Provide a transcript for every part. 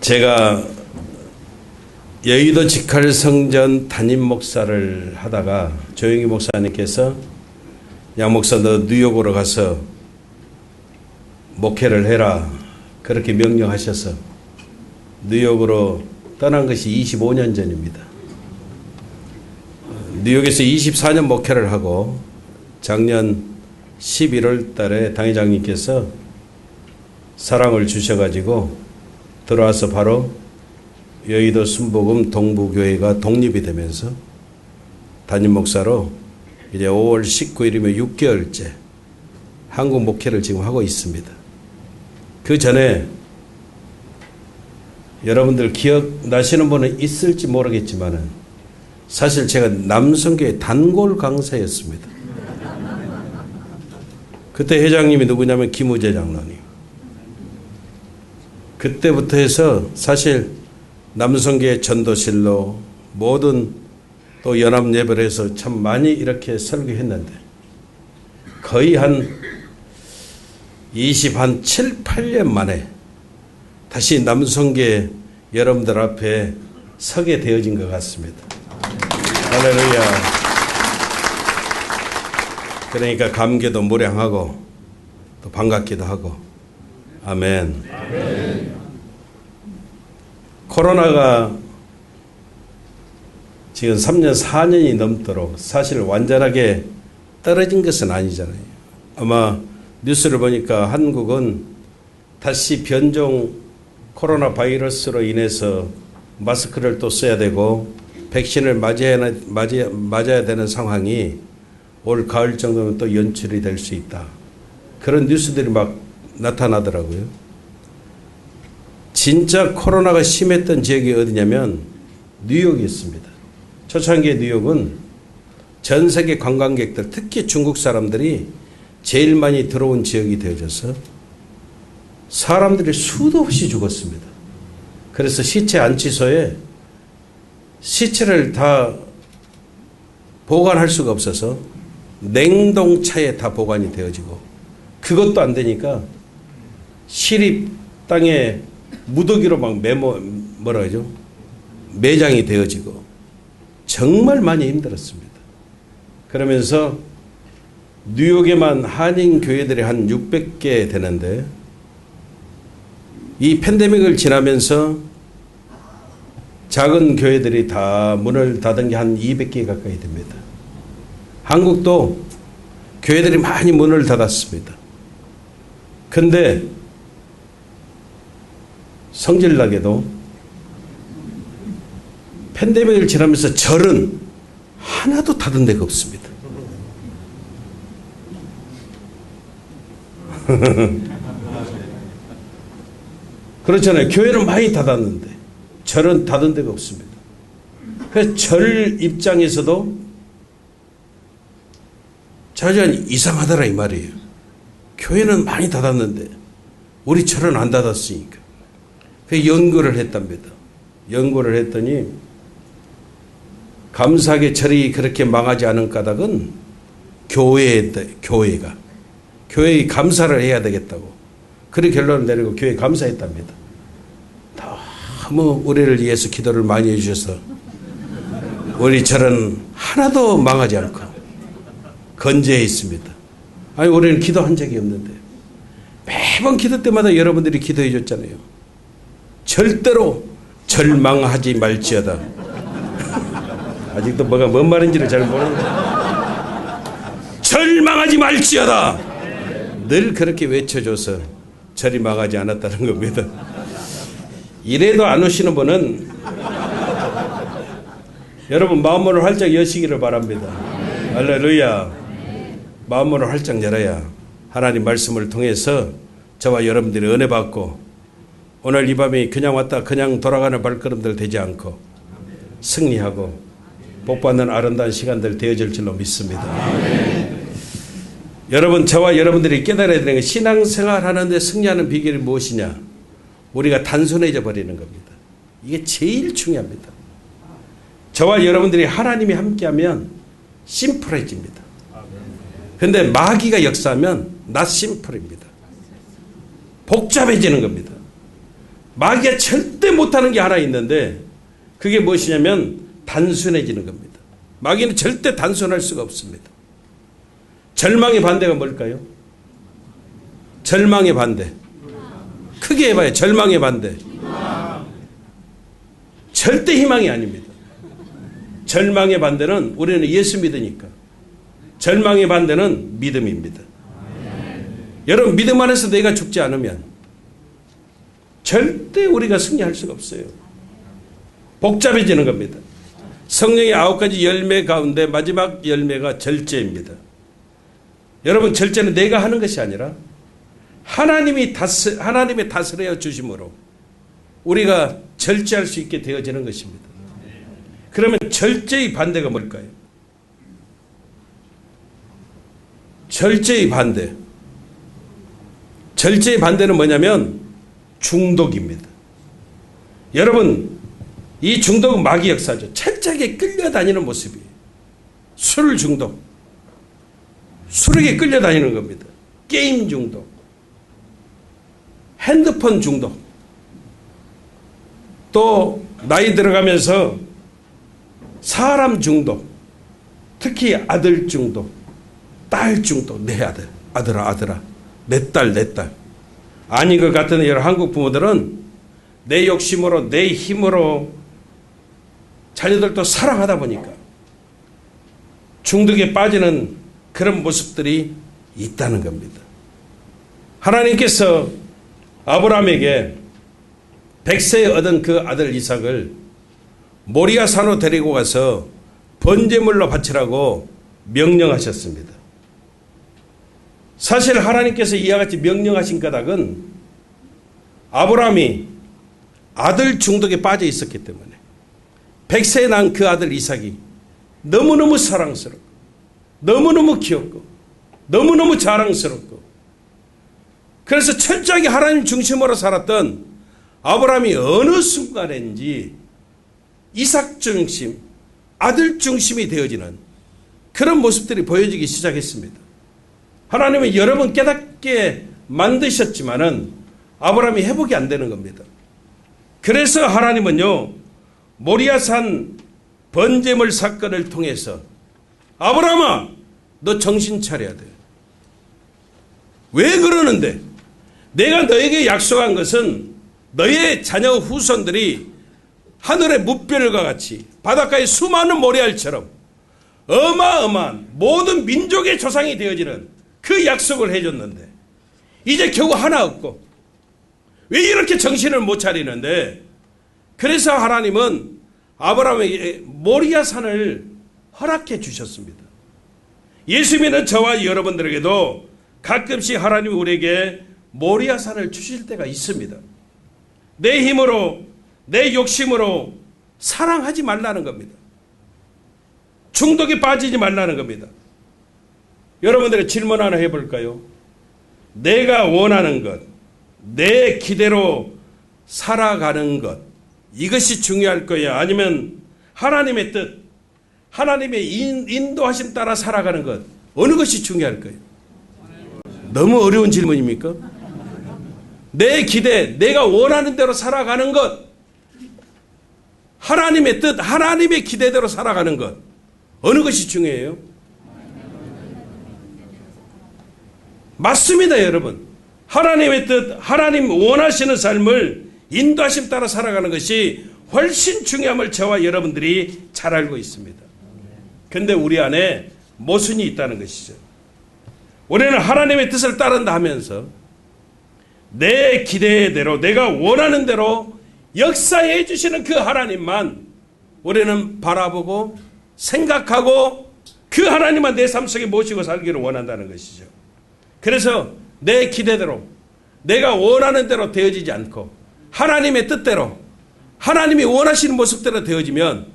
제가 여의도 직할성전 담임 목사를 하다가 조영희 목사님께서 양 목사 너 뉴욕으로 가서 목회를 해라 그렇게 명령하셔서 뉴욕으로 떠난 것이 25년 전입니다. 뉴욕에서 24년 목회를 하고 작년 11월 달에 당회장님께서 사랑을 주셔가지고 들어와서 바로 여의도 순복음 동부교회가 독립이 되면서 담임 목사로 이제 5월 19일이면 6개월째 한국 목회를 지금 하고 있습니다. 그 전에 여러분들 기억나시는 분은 있을지 모르겠지만은 사실 제가 남성교회 단골 강사였습니다. 그때 회장님이 누구냐면 김우재 장로님. 그때부터 해서 사실 남성교회 전도실로 모든 또 연합예배에서 참 많이 이렇게 설교했는데 거의 한 7, 8년 만에 다시 남성교회 여러분들 앞에 서게 되어진 것 같습니다. 할렐루야. 그러니까 감개도 무량하고 또 반갑기도 하고 아멘. 아멘. 코로나가 지금 3년, 4년이 넘도록 사실 완전하게 떨어진 것은 아니잖아요. 아마 뉴스를 보니까 한국은 다시 변종 코로나 바이러스로 인해서 마스크를 또 써야 되고 백신을 맞아야 되는 상황이 올 가을 정도면 또 연출이 될 수 있다. 그런 뉴스들이 막 나타나더라고요. 진짜 코로나가 심했던 지역이 어디냐면 뉴욕이었습니다. 초창기의 뉴욕은 전 세계 관광객들, 특히 중국 사람들이 제일 많이 들어온 지역이 되어져서 사람들이 수도 없이 죽었습니다. 그래서 시체 안치소에 시체를 다 보관할 수가 없어서 냉동차에 다 보관이 되어지고 그것도 안 되니까 시립 땅에 무더기로 막 매장이 되어지고 정말 많이 힘들었습니다. 그러면서 뉴욕에만 한인 교회들이 한 600개 되는데 이 팬데믹을 지나면서 작은 교회들이 다 문을 닫은 게 한 200개 가까이 됩니다. 한국도 교회들이 많이 문을 닫았습니다. 근데 성질나게도 팬데믹을 지나면서 절은 하나도 닫은 데가 없습니다. 그렇잖아요. 교회는 많이 닫았는데 절은 닫은 데가 없습니다. 그래서 절 입장에서도 자주한 이상하더라 이 말이에요. 교회는 많이 닫았는데 우리 절은 안 닫았으니까. 그래서 연구를 했답니다. 연구를 했더니 감사하게 절이 그렇게 망하지 않은 까닭은 교회가 감사를 해야 되겠다고 그런 결론을 내리고 교회에 감사했답니다. 너무 우리를 위해서 기도를 많이 해주셔서 우리 절은 하나도 망하지 않고 건재해 있습니다. 아니 우리는 기도한 적이 없는데 매번 기도 때마다 여러분들이 기도해 줬잖아요. 절대로 절망하지 말지어다. 아직도 뭐가 뭔 말인지를 잘 모르는데 절망하지 말지어다. 늘 그렇게 외쳐줘서 절이 망하지 않았다는 겁니다. 이래도 안 오시는 분은 여러분 마음문을 활짝 여시기를 바랍니다. 할렐루야. 마음문을 활짝 열어야 하나님 말씀을 통해서 저와 여러분들이 은혜 받고 오늘 이 밤이 그냥 왔다 그냥 돌아가는 발걸음들 되지 않고 승리하고 복받는 아름다운 시간들 되어질 줄로 믿습니다. 여러분 저와 여러분들이 깨달아야 되는 게 신앙생활 하는데 승리하는 비결이 무엇이냐? 우리가 단순해져 버리는 겁니다. 이게 제일 중요합니다. 저와 여러분들이 하나님이 함께하면 심플해집니다. 그런데 마귀가 역사하면 not simple입니다. 복잡해지는 겁니다. 마귀가 절대 못하는 게 하나 있는데 그게 무엇이냐면 단순해지는 겁니다. 마귀는 절대 단순할 수가 없습니다. 절망의 반대가 뭘까요? 절망의 반대. 크게 해봐요. 절망의 반대. 절대 희망이 아닙니다. 절망의 반대는 우리는 예수 믿으니까. 절망의 반대는 믿음입니다. 여러분 믿음 안에서 내가 죽지 않으면 절대 우리가 승리할 수가 없어요. 복잡해지는 겁니다. 성령의 9가지 열매 가운데 마지막 열매가 절제입니다. 여러분 절제는 내가 하는 것이 아니라 하나님의 다스려 주심으로 우리가 절제할 수 있게 되어지는 것입니다. 그러면 절제의 반대가 뭘까요? 절제의 반대. 절제의 반대는 뭐냐면 중독입니다. 여러분 이 중독은 마귀 역사죠. 철저하게 끌려다니는 모습이에요. 술 중독. 술에게 끌려다니는 겁니다. 게임 중독. 핸드폰 중독. 또 나이 들어가면서 사람 중독. 특히 아들 중독. 딸 중독. 내 아들. 아들아. 내 딸. 아닌 것 같은 여러 한국 부모들은 내 욕심으로 내 힘으로 자녀들도 사랑하다 보니까 중독에 빠지는 그런 모습들이 있다는 겁니다. 하나님께서 아브라함에게 100세에 얻은 그 아들 이삭을 모리아 산으로 데리고 가서 번제물로 바치라고 명령하셨습니다. 사실 하나님께서 이와 같이 명령하신 까닭은 아브라함이 아들 중독에 빠져 있었기 때문에 100세에 난 그 아들 이삭이 너무너무 사랑스럽고 너무너무 귀엽고 너무너무 자랑스럽고 그래서 철저하게 하나님 중심으로 살았던 아브라함이 어느 순간인지 이삭 중심, 아들 중심이 되어지는 그런 모습들이 보여지기 시작했습니다. 하나님은 여러 번 깨닫게 만드셨지만은 아브라함이 회복이 안 되는 겁니다. 그래서 하나님은요 모리아산 번제물 사건을 통해서 아브라함아 너 정신 차려야 돼. 왜 그러는데? 내가 너에게 약속한 것은 너의 자녀 후손들이 하늘의 무별과 같이 바닷가의 수많은 모래알처럼 어마어마한 모든 민족의 조상이 되어지는 그 약속을 해줬는데 이제 겨우 하나 없고 왜 이렇게 정신을 못 차리는데 그래서 하나님은 아브라함에게 모리아산을 허락해 주셨습니다. 예수 믿는 저와 여러분들에게도 가끔씩 하나님이 우리에게 모리아산을 주실 때가 있습니다. 내 힘으로 내 욕심으로 사랑하지 말라는 겁니다. 중독에 빠지지 말라는 겁니다. 여러분들의 질문 하나 해볼까요? 내가 원하는 것, 내 기대로 살아가는 것 이것이 중요할 거야? 아니면 하나님의 뜻, 하나님의 인도하심 따라 살아가는 것 어느 것이 중요할 거예요? 너무 어려운 질문입니까? 내 기대, 내가 원하는 대로 살아가는 것, 하나님의 뜻, 하나님의 기대대로 살아가는 것 어느 것이 중요해요? 맞습니다, 여러분. 하나님의 뜻, 하나님 원하시는 삶을 인도하심 따라 살아가는 것이 훨씬 중요함을 저와 여러분들이 잘 알고 있습니다. 그런데 우리 안에 모순이 있다는 것이죠. 우리는 하나님의 뜻을 따른다 하면서 내 기대대로 내가 원하는 대로 역사해 주시는 그 하나님만 우리는 바라보고 생각하고 그 하나님만 내 삶 속에 모시고 살기를 원한다는 것이죠. 그래서 내 기대대로 내가 원하는 대로 되어지지 않고 하나님의 뜻대로 하나님이 원하시는 모습대로 되어지면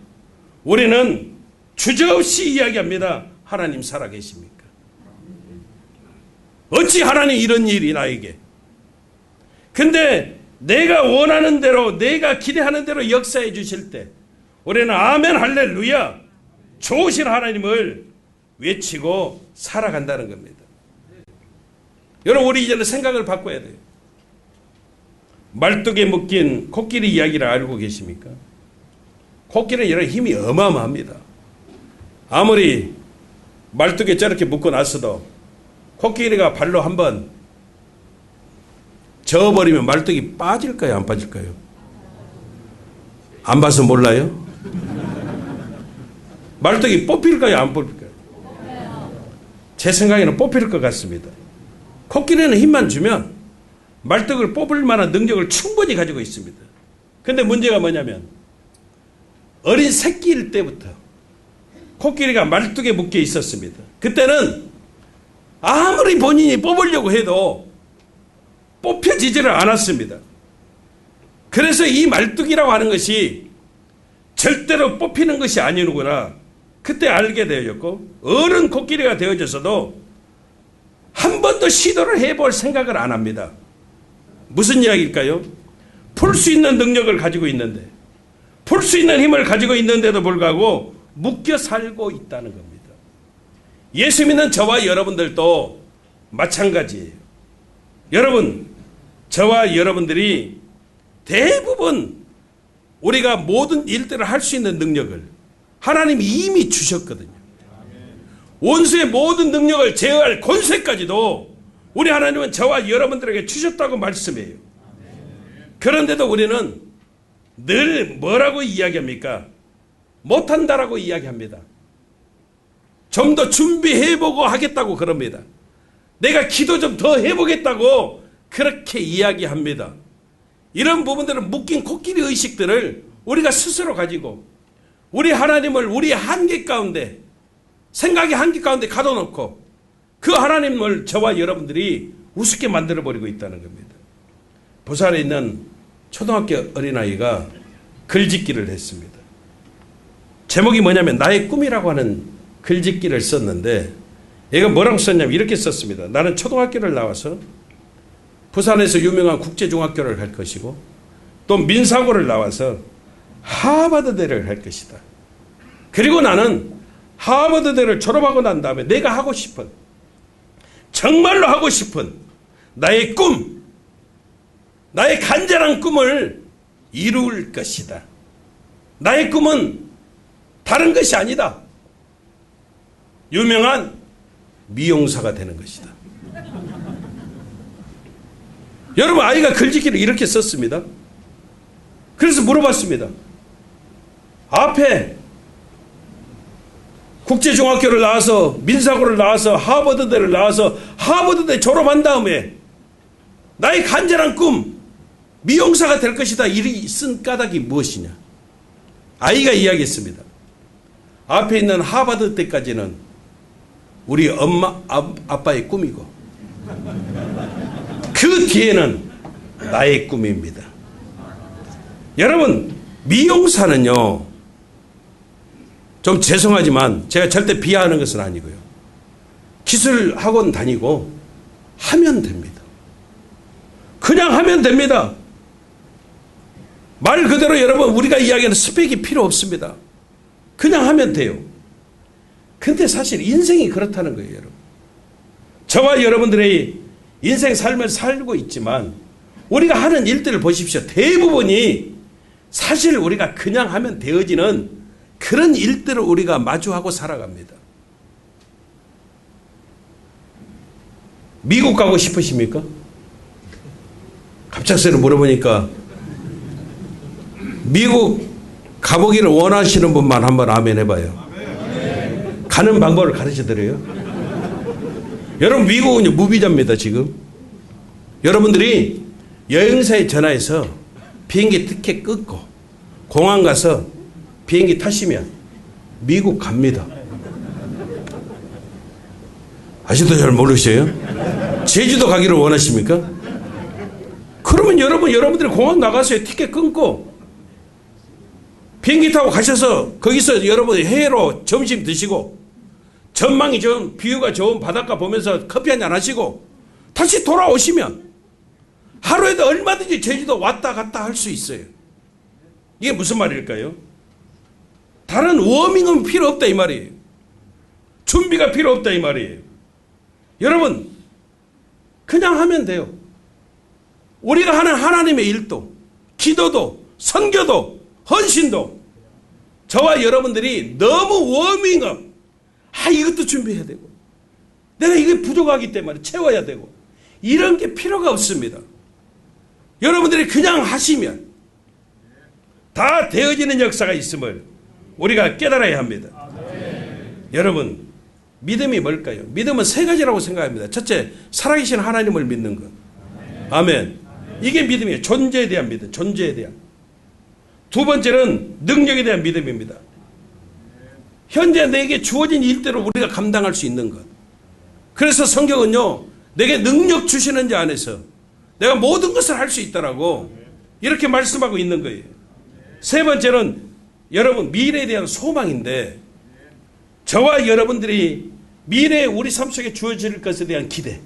우리는 주저없이 이야기합니다. 하나님 살아계십니까? 어찌 하나님 이런 일이 나에게. 근데 내가 원하는 대로 내가 기대하는 대로 역사해 주실 때 우리는 아멘 할렐루야 좋으신 하나님을 외치고 살아간다는 겁니다. 여러분 우리 이제는 생각을 바꿔야 돼요. 말뚝에 묶인 코끼리 이야기를 알고 계십니까? 코끼리는 여러 힘이 어마어마합니다. 아무리 말뚝에 저렇게 묶어놨어도 코끼리가 발로 한번 저어버리면 말뚝이 빠질까요? 안 빠질까요? 안 봐서 몰라요? 말뚝이 뽑힐까요? 안 뽑힐까요? 제 생각에는 뽑힐 것 같습니다. 코끼리는 힘만 주면 말뚝을 뽑을 만한 능력을 충분히 가지고 있습니다. 근데 문제가 뭐냐면 어린 새끼일 때부터 코끼리가 말뚝에 묶여 있었습니다. 그때는 아무리 본인이 뽑으려고 해도 뽑혀지지를 않았습니다. 그래서 이 말뚝이라고 하는 것이 절대로 뽑히는 것이 아니구나. 그때 알게 되었고 어른 코끼리가 되어져서도 한 번도 시도를 해볼 생각을 안 합니다. 무슨 이야기일까요? 풀 수 있는 능력을 가지고 있는데 풀 수 있는 힘을 가지고 있는데도 불구하고 묶여 살고 있다는 겁니다. 예수 믿는 저와 여러분들도 마찬가지예요. 여러분, 저와 여러분들이 대부분 우리가 모든 일들을 할 수 있는 능력을 하나님이 이미 주셨거든요. 원수의 모든 능력을 제어할 권세까지도 우리 하나님은 저와 여러분들에게 주셨다고 말씀해요. 그런데도 우리는 늘 뭐라고 이야기합니까? 못한다라고 이야기합니다. 좀 더 준비해보고 하겠다고 그럽니다. 내가 기도 좀 더 해보겠다고 그렇게 이야기합니다. 이런 부분들은 묶인 코끼리 의식들을 우리가 스스로 가지고 우리 하나님을 우리 한계 가운데 생각의 한계 가운데 가둬놓고 그 하나님을 저와 여러분들이 우습게 만들어버리고 있다는 겁니다. 부산에 있는 초등학교 어린아이가 글짓기를 했습니다. 제목이 뭐냐면 나의 꿈이라고 하는 글짓기를 썼는데 얘가 뭐라고 썼냐면 이렇게 썼습니다. 나는 초등학교를 나와서 부산에서 유명한 국제중학교를 갈 것이고 또 민사고를 나와서 하버드대를 갈 것이다. 그리고 나는 하버드대를 졸업하고 난 다음에 내가 하고 싶은 정말로 하고 싶은 나의 꿈, 나의 간절한 꿈을 이룰 것이다. 나의 꿈은 다른 것이 아니다. 유명한 미용사가 되는 것이다. 여러분, 아이가 글짓기를 이렇게 썼습니다. 그래서 물어봤습니다. 앞에 국제중학교를 나와서 민사고를 나와서 하버드대를 나와서 하버드대 졸업한 다음에 나의 간절한 꿈 미용사가 될 것이다. 이 쓴 까닭이 무엇이냐? 아이가 이야기했습니다. 앞에 있는 하버드대까지는 우리 엄마 아빠의 꿈이고 그 뒤에는 나의 꿈입니다. 여러분, 미용사는요, 좀 죄송하지만 제가 절대 비하하는 것은 아니고요. 기술학원 다니고 하면 됩니다. 그냥 하면 됩니다. 말 그대로 여러분, 우리가 이야기하는 스펙이 필요 없습니다. 그냥 하면 돼요. 근데 사실 인생이 그렇다는 거예요, 여러분. 저와 여러분들의 인생 삶을 살고 있지만 우리가 하는 일들을 보십시오. 대부분이 사실 우리가 그냥 하면 되어지는 그런 일들을 우리가 마주하고 살아갑니다. 미국 가고 싶으십니까? 갑작스레 물어보니까 미국 가보기를 원하시는 분만 한번 아멘 해봐요. 가는 방법을 가르쳐 드려요. 여러분, 미국은 무비자입니다. 지금 여러분들이 여행사에 전화해서 비행기 티켓 끊고 공항 가서 비행기 타시면 미국 갑니다. 아직도 잘 모르셔요? 제주도 가기를 원하십니까? 그러면 여러분들이 공항 나가서 티켓 끊고 비행기 타고 가셔서 거기서 여러분이 해외로 점심 드시고 전망이 좋은, 뷰가 좋은 바닷가 보면서 커피 한잔 하시고 다시 돌아오시면 하루에도 얼마든지 제주도 왔다 갔다 할 수 있어요. 이게 무슨 말일까요? 다른 워밍은 필요 없다 이 말이에요. 준비가 필요 없다 이 말이에요. 여러분, 그냥 하면 돼요. 우리가 하는 하나님의 일도, 기도도, 선교도, 헌신도 저와 여러분들이 너무 워밍업, 이것도 준비해야 되고 내가 이게 부족하기 때문에 채워야 되고 이런 게 필요가 없습니다. 여러분들이 그냥 하시면 다 되어지는 역사가 있음을 우리가 깨달아야 합니다. 여러분, 믿음이 뭘까요? 믿음은 세 가지라고 생각합니다. 첫째, 살아계신 하나님을 믿는 것. 아멘. 이게 믿음이에요. 존재에 대한 믿음, 존재에 대한. 두 번째는 능력에 대한 믿음입니다. 현재 내게 주어진 일대로 우리가 감당할 수 있는 것. 그래서 성경은요, 내게 능력 주시는 자 안에서 내가 모든 것을 할 수 있다라고 이렇게 말씀하고 있는 거예요. 세 번째는 여러분 미래에 대한 소망인데 저와 여러분들이 미래에 우리 삶 속에 주어질 것에 대한 기대,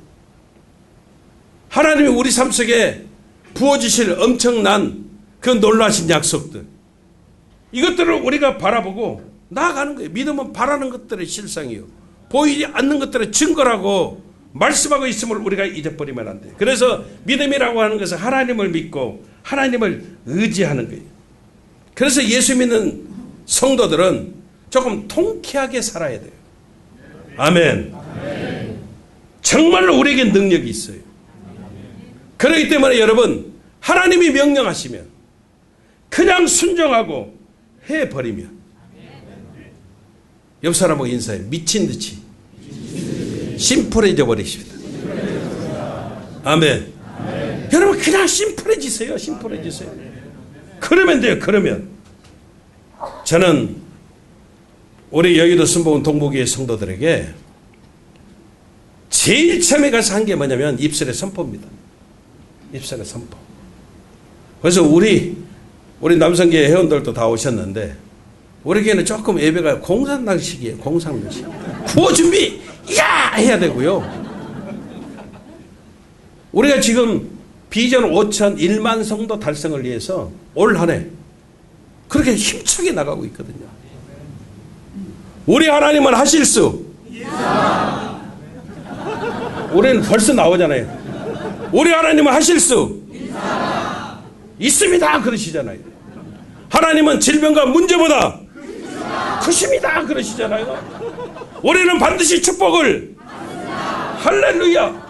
하나님이 우리 삶 속에 부어주실 엄청난 그 놀라신 약속들, 이것들을 우리가 바라보고 나아가는 거예요. 믿음은 바라는 것들의 실상이요, 보이지 않는 것들의 증거라고 말씀하고 있음을 우리가 잊어버리면 안 돼요. 그래서 믿음이라고 하는 것은 하나님을 믿고 하나님을 의지하는 거예요. 그래서 예수 믿는 성도들은 조금 통쾌하게 살아야 돼요. 아멘. 정말로 우리에게 능력이 있어요. 그렇기 때문에 여러분, 하나님이 명령하시면 그냥 순종하고 해버리면, 옆 사람하고 인사해. 미친 듯이 심플해져 버리십니다. 아멘. 여러분, 그냥 심플해지세요. 심플해지세요. 그러면 돼요. 그러면 저는 우리 여의도 순복음 동부교회 성도들에게 제일 처음에 가서 한 게 뭐냐면 입술의 선포입니다. 입술의 선포. 그래서 우리 남성교회 회원들도 다 오셨는데 우리 교회는 조금 예배가 공산당식이에요. 공산당식. 구호 준비 야 해야 되고요. 우리가 지금 비전 5천 1만 성도 달성을 위해서 올 한 해 그렇게 힘차게 나가고 있거든요. 우리 하나님은 하실 수. 우리는 벌써 나오잖아요. 우리 하나님은 하실 수 있습니다. 그러시잖아요. 하나님은 질병과 문제보다 크십니다. 그러시잖아요. 우리는 반드시 축복을. 할렐루야.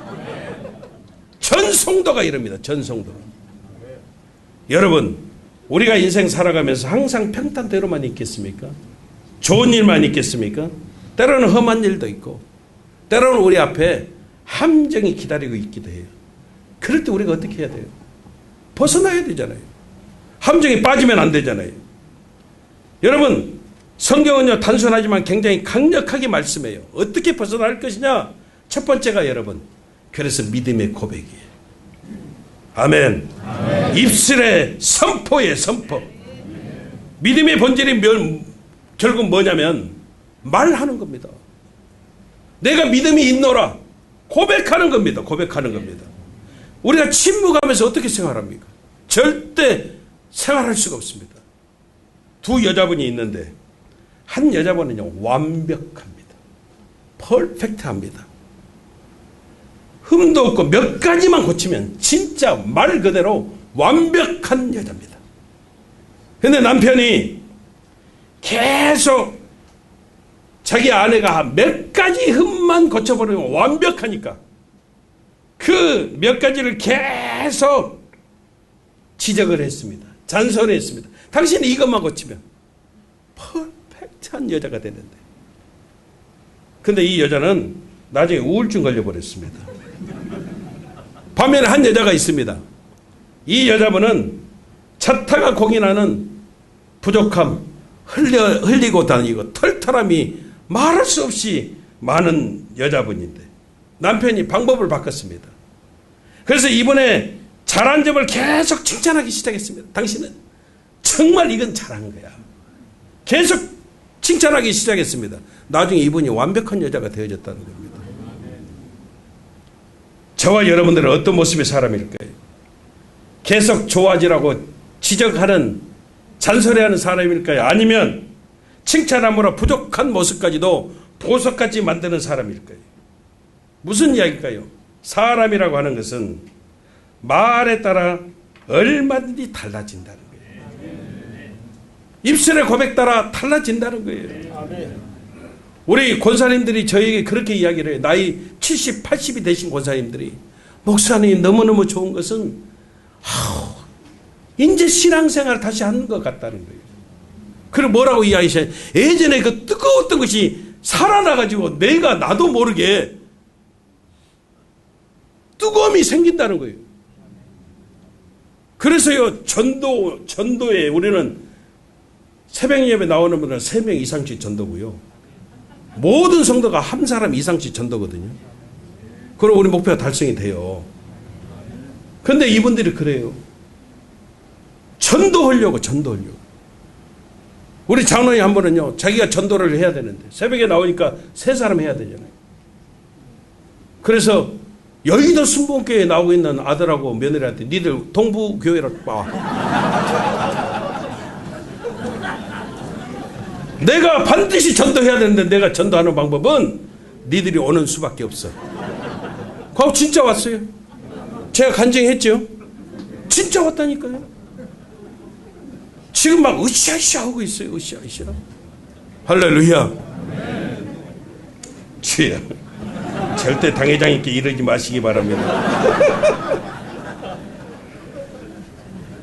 전 성도가 이럽니다. 전 성도가. 여러분, 우리가 인생 살아가면서 항상 평탄대로만 있겠습니까? 좋은 일만 있겠습니까? 때로는 험한 일도 있고 때로는 우리 앞에 함정이 기다리고 있기도 해요. 그럴 때 우리가 어떻게 해야 돼요? 벗어나야 되잖아요. 함정에 빠지면 안 되잖아요. 여러분, 성경은요 단순하지만 굉장히 강력하게 말씀해요. 어떻게 벗어날 것이냐? 첫 번째가 여러분, 그래서 믿음의 고백이에요. 아멘. 입술의 선포의 선포. 믿음의 본질이 결국 뭐냐면 말하는 겁니다. 내가 믿음이 있노라 고백하는 겁니다. 고백하는 겁니다. 우리가 침묵하면서 어떻게 생활합니까? 절대 생활할 수가 없습니다. 두 여자분이 있는데 한 여자분은요 완벽합니다. 퍼펙트합니다. 흠도 없고 몇 가지만 고치면 진짜 말 그대로 완벽한 여자입니다. 근데 남편이 계속 자기 아내가 몇 가지 흠만 고쳐버리면 완벽하니까 그 몇 가지를 계속 지적을 했습니다. 잔소리 했습니다. 당신이 이것만 고치면 퍼펙트한 여자가 되는데. 근데 이 여자는 나중에 우울증 걸려버렸습니다. 반면에 한 여자가 있습니다. 이 여자분은 자타가 공인하는 부족함, 흘리고 다니고 털털함이 말할 수 없이 많은 여자분인데 남편이 방법을 바꿨습니다. 그래서 이번에 잘한 점을 계속 칭찬하기 시작했습니다. 당신은 정말 이건 잘한 거야. 계속 칭찬하기 시작했습니다. 나중에 이분이 완벽한 여자가 되어졌다는 겁니다. 저와 여러분들은 어떤 모습의 사람일까요? 계속 좋아지라고 지적하는, 잔소리하는 사람일까요? 아니면 칭찬함으로 부족한 모습까지도 보석같이 만드는 사람일까요? 무슨 이야기일까요? 사람이라고 하는 것은 말에 따라 얼마든지 달라진다는 거예요. 입술의 고백 따라 달라진다는 거예요. 우리 권사님들이 저에게 그렇게 이야기를 해요. 나이 70, 80이 되신 권사님들이 목사님 너무너무 좋은 것은 이제 신앙생활 다시 하는 것 같다는 거예요. 그리고 뭐라고 이야기하셔요? 예전에 그 뜨거웠던 것이 살아나가지고 내가 나도 모르게 뜨거움이 생긴다는 거예요. 그래서요, 전도에 우리는 새벽 예배 나오는 분은 3명 이상씩 전도고요. 모든 성도가 한 사람 이상씩 전도거든요. 그럼 우리 목표가 달성이 돼요. 근데 이분들이 그래요. 전도하려고. 우리 장로님 한 분은요, 자기가 전도를 해야 되는데 새벽에 나오니까 3사람 해야 되잖아요. 그래서 여의도 순복음교회에 나오고 있는 아들하고 며느리한테 니들 동부교회로 와. 내가 반드시 전도해야 되는데 내가 전도하는 방법은 니들이 오는 수밖에 없어. 그거 진짜 왔어요. 제가 간증했죠. 진짜 왔다니까요. 지금 막 으쌰으쌰 하고 있어요. 으쌰으쌰. 할렐루야. 주여, 절대 당회장님께 이러지 마시기 바랍니다.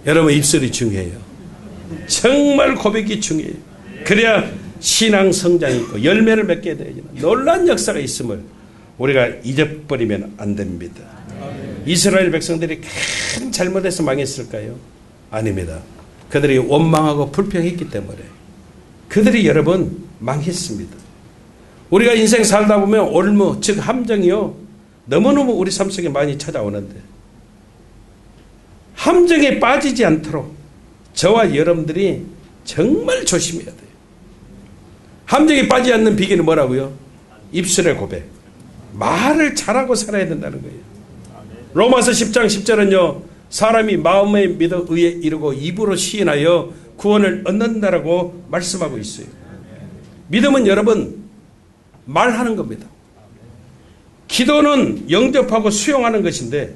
여러분, 입술이 중요해요. 정말 고백이 중요해요. 그래야 신앙 성장이 있고 열매를 맺게 되죠. 놀라운 역사가 있음을 우리가 잊어버리면 안 됩니다. 이스라엘 백성들이 큰 잘못해서 망했을까요? 아닙니다. 그들이 원망하고 불평했기 때문에 그들이 여러분 망했습니다. 우리가 인생 살다 보면 올무, 즉 함정이요, 너무너무 우리 삶 속에 많이 찾아오는데 함정에 빠지지 않도록 저와 여러분들이 정말 조심해야 돼요. 함정에 빠지지 않는 비결은 뭐라고요? 입술의 고백. 말을 잘하고 살아야 된다는 거예요. 로마서 10장 10절은요, 사람이 마음에 믿어 의에 이르고 입으로 시인하여 구원을 얻는다라고 말씀하고 있어요. 믿음은 여러분 말하는 겁니다. 기도는 영접하고 수용하는 것인데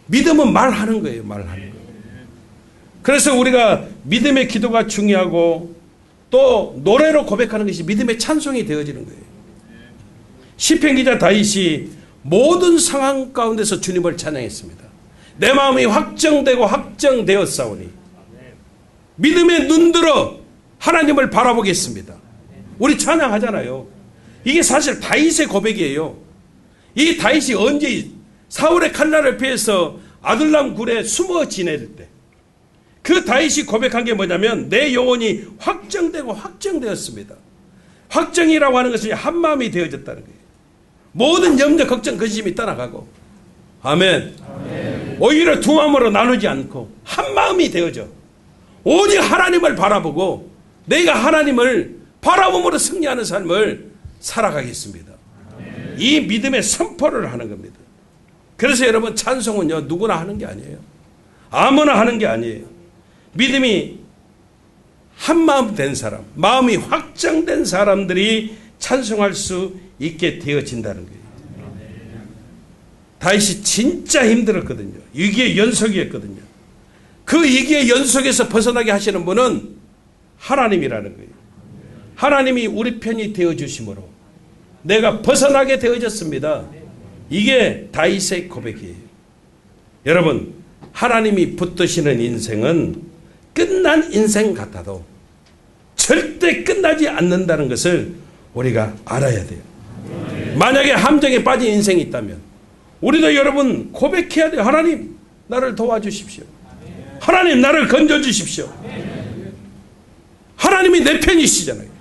믿음은 말하는 거예요. 말하는 거예요. 그래서 우리가 믿음의 기도가 중요하고 또 노래로 고백하는 것이 믿음의 찬송이 되어지는 거예요. 시편 기자 다윗이 모든 상황 가운데서 주님을 찬양했습니다. 내 마음이 확정되고 확정되었사오니 믿음의 눈들어 하나님을 바라보겠습니다. 우리 찬양하잖아요. 이게 사실 다윗의 고백이에요. 이 다윗이 언제 사울의 칼날을 피해서 아둘람 굴에 숨어 지낼 때 그 다윗이 고백한 게 뭐냐면 내 영혼이 확정되고 확정되었습니다. 확정이라고 하는 것은 한마음이 되어졌다는 거예요. 모든 염려, 걱정, 근심이 떠나가고, 아멘. 아멘. 오히려 두 마음으로 나누지 않고 한마음이 되어져 오직 하나님을 바라보고 내가 하나님을 바라봄으로 승리하는 삶을 살아가겠습니다. 아멘. 이 믿음의 선포를 하는 겁니다. 그래서 여러분, 찬송은요, 누구나 하는 게 아니에요. 아무나 하는 게 아니에요. 믿음이 한마음 된 사람, 마음이 확정된 사람들이 찬송할 수 있게 되어진다는 거예요. 다윗이 진짜 힘들었거든요. 위기의 연속이었거든요. 그 위기의 연속에서 벗어나게 하시는 분은 하나님이라는 거예요. 하나님이 우리 편이 되어주심으로 내가 벗어나게 되어졌습니다. 이게 다윗의 고백이에요. 여러분, 하나님이 붙드시는 인생은 끝난 인생 같아도 절대 끝나지 않는다는 것을 우리가 알아야 돼요. 만약에 함정에 빠진 인생이 있다면 우리도 여러분 고백해야 돼요. 하나님, 나를 도와주십시오. 하나님, 나를 건져주십시오. 하나님이 내 편이시잖아요.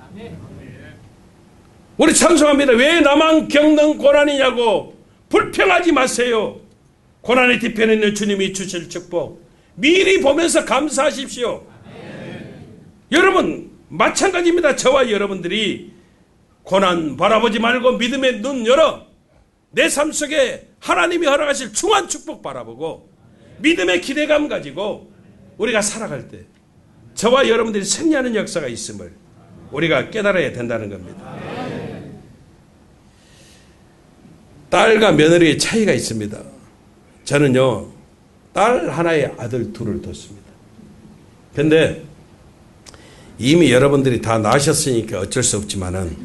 우리 찬송합니다. 왜 나만 겪는 고난이냐고 불평하지 마세요. 고난의 뒤편에 있는 주님이 주실 축복 미리 보면서 감사하십시오. 여러분, 마찬가지입니다. 저와 여러분들이 고난 바라보지 말고 믿음의 눈 열어 내 삶 속에 하나님이 허락하실 중한 축복 바라보고 믿음의 기대감 가지고 우리가 살아갈 때 저와 여러분들이 승리하는 역사가 있음을 우리가 깨달아야 된다는 겁니다. 딸과 며느리의 차이가 있습니다. 저는요, 딸 하나에 아들 둘을 뒀습니다. 근데 이미 여러분들이 다 낳으셨으니까 어쩔 수 없지만은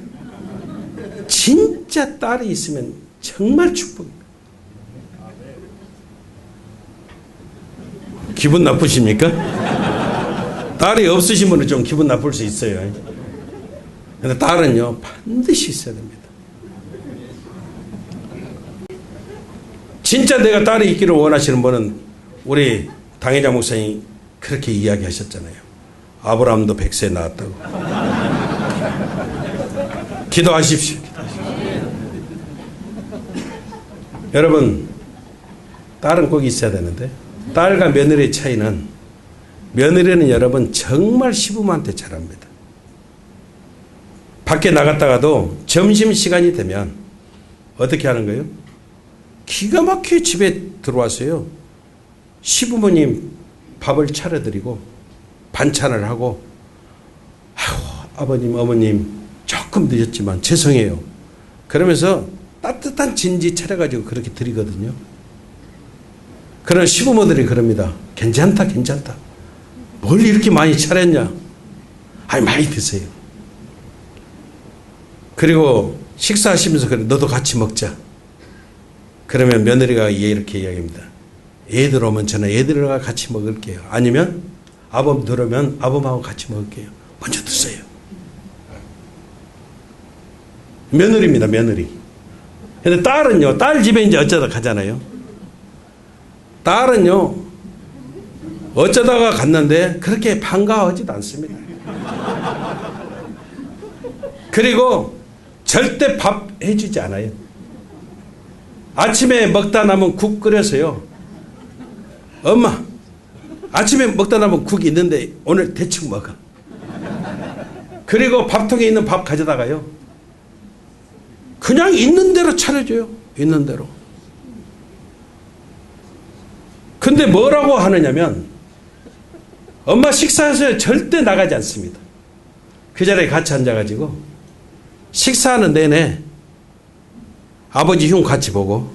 진짜 딸이 있으면 정말 축복입니다. 기분 나쁘십니까? 딸이 없으신 분은 좀 기분 나쁠 수 있어요. 근데 딸은요, 반드시 있어야 됩니다. 진짜 내가 딸이 있기를 원하시는 분은 우리 당회장 목사님이 그렇게 이야기하셨잖아요. 아브라함도 100세에 낳았다고. 기도하십시오. 여러분, 딸은 꼭 있어야 되는데, 딸과 며느리의 차이는, 며느리는 여러분 정말 시부모한테 잘합니다. 밖에 나갔다가도 점심시간이 되면 어떻게 하는 거예요? 기가 막히게 집에 들어와서요, 시부모님 밥을 차려드리고 반찬을 하고, 아이고, 아버님 어머님 조금 늦었지만 죄송해요, 그러면서 따뜻한 진지 차려가지고 그렇게 드리거든요. 그런 시부모들이 그럽니다. 괜찮다 괜찮다, 뭘 이렇게 많이 차렸냐, 아니 많이 드세요. 그리고 식사하시면서 그래, 너도 같이 먹자. 그러면 며느리가 이렇게 이야기합니다. 애들 오면 저는 애들과 같이 먹을게요. 아니면 아범 들어오면 아범하고 같이 먹을게요. 먼저 드세요. 며느리입니다, 며느리. 근데 딸은요, 딸 집에 이제 어쩌다 가잖아요. 딸은요, 어쩌다가 갔는데 그렇게 반가워하지도 않습니다. 그리고 절대 밥 해주지 않아요. 아침에 먹다 남은 국 끓여서요, 엄마, 아침에 먹다 남은 국이 있는데 오늘 대충 먹어. 그리고 밥통에 있는 밥 가져다가요, 그냥 있는 대로 차려줘요. 있는 대로. 근데 뭐라고 하느냐면, 엄마 식사해서 절대 나가지 않습니다. 그 자리에 같이 앉아가지고 식사하는 내내 아버지 흉 같이 보고,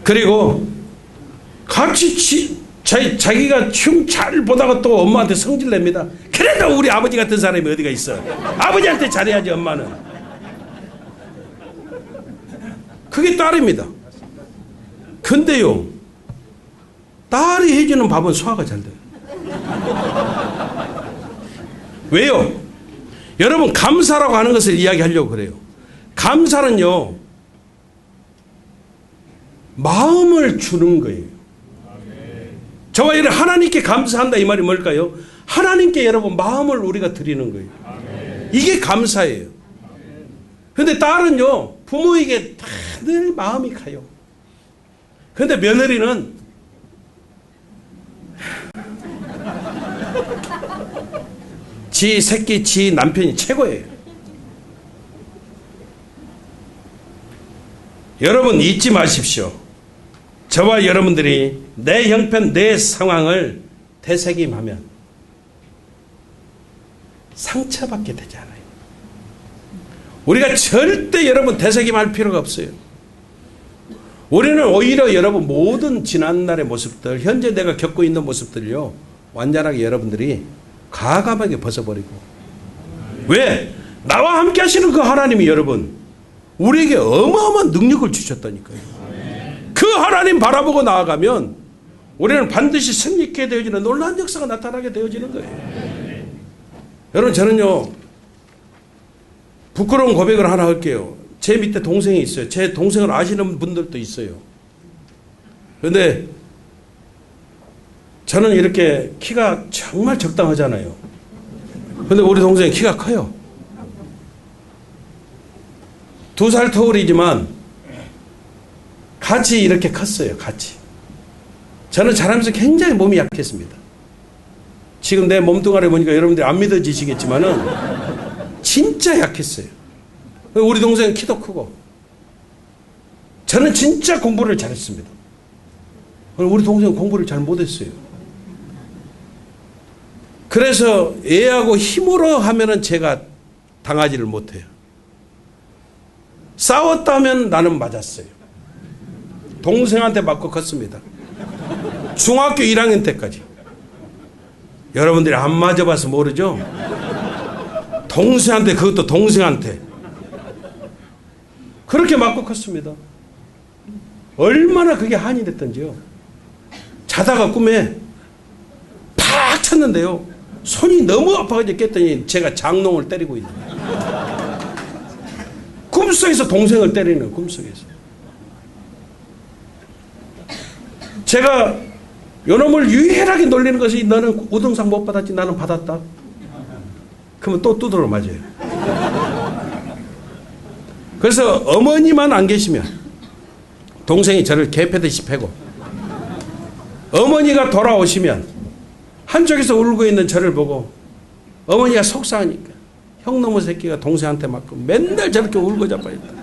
그리고 같이 자기가 흉 잘 보다가 또 엄마한테 성질 냅니다. 그래도 우리 아버지 같은 사람이 어디가 있어. 아버지한테 잘해야지 엄마는. 그게 딸입니다. 근데요, 딸이 해주는 밥은 소화가 잘 돼요. 왜요? 여러분, 감사라고 하는 것을 이야기하려고 그래요. 감사는요, 마음을 주는 거예요. 저와 여러분, 하나님께 감사한다 이 말이 뭘까요? 하나님께 여러분 마음을 우리가 드리는 거예요. 이게 감사예요. 근데 딸은요, 부모에게 늘 마음이 가요. 근데 며느리는 지 새끼, 지 남편이 최고예요. 여러분 잊지 마십시오. 저와 여러분들이 내 형편, 내 상황을 되새김하면 상처받게 되지 않아요. 우리가 절대 여러분 되새김할 필요가 없어요. 우리는 오히려 여러분 모든 지난날의 모습들, 현재 내가 겪고 있는 모습들을요, 완전하게 여러분들이 과감하게 벗어버리고. 왜? 나와 함께 하시는 그 하나님이 여러분 우리에게 어마어마한 능력을 주셨다니까요. 그 하나님 바라보고 나아가면 우리는 반드시 승리케 되어지는 놀라운 역사가 나타나게 되어지는 거예요. 여러분, 저는요, 부끄러운 고백을 하나 할게요. 제 밑에 동생이 있어요. 제 동생을 아시는 분들도 있어요. 그런데 저는 이렇게 키가 정말 적당하잖아요. 그런데 우리 동생이 키가 커요. 2살 터울이지만 같이 이렇게 컸어요. 같이. 저는 자라면서 굉장히 몸이 약했습니다. 지금 내 몸뚱아리 보니까 여러분들이 안 믿어지시겠지만은 진짜 약했어요. 우리 동생은 키도 크고, 저는 진짜 공부를 잘했습니다. 우리 동생은 공부를 잘 못했어요. 그래서 애하고 힘으로 하면은 제가 당하지를 못해요. 싸웠다면 나는 맞았어요. 동생한테 맞고 컸습니다. 중학교 1학년 때까지. 여러분들이 안 맞아봐서 모르죠? 동생한테, 그것도 동생한테. 그렇게 맞고 컸습니다. 얼마나 그게 한이 됐던지요. 자다가 꿈에 팍 쳤는데요. 손이 너무 아파가지고 깼더니 제가 장롱을 때리고 있는 거예요. 꿈속에서 동생을 때리는, 꿈속에서. 제가 요놈을 유일하게 놀리는 것이 너는 우등상 못 받았지 나는 받았다. 그러면 또 두드러 맞아요. 그래서 어머니만 안 계시면 동생이 저를 개패듯이 패고, 어머니가 돌아오시면 한쪽에서 울고 있는 저를 보고 어머니가 속상하니까 형놈의 새끼가 동생한테 맞고 맨날 저렇게 울고 자빠졌다.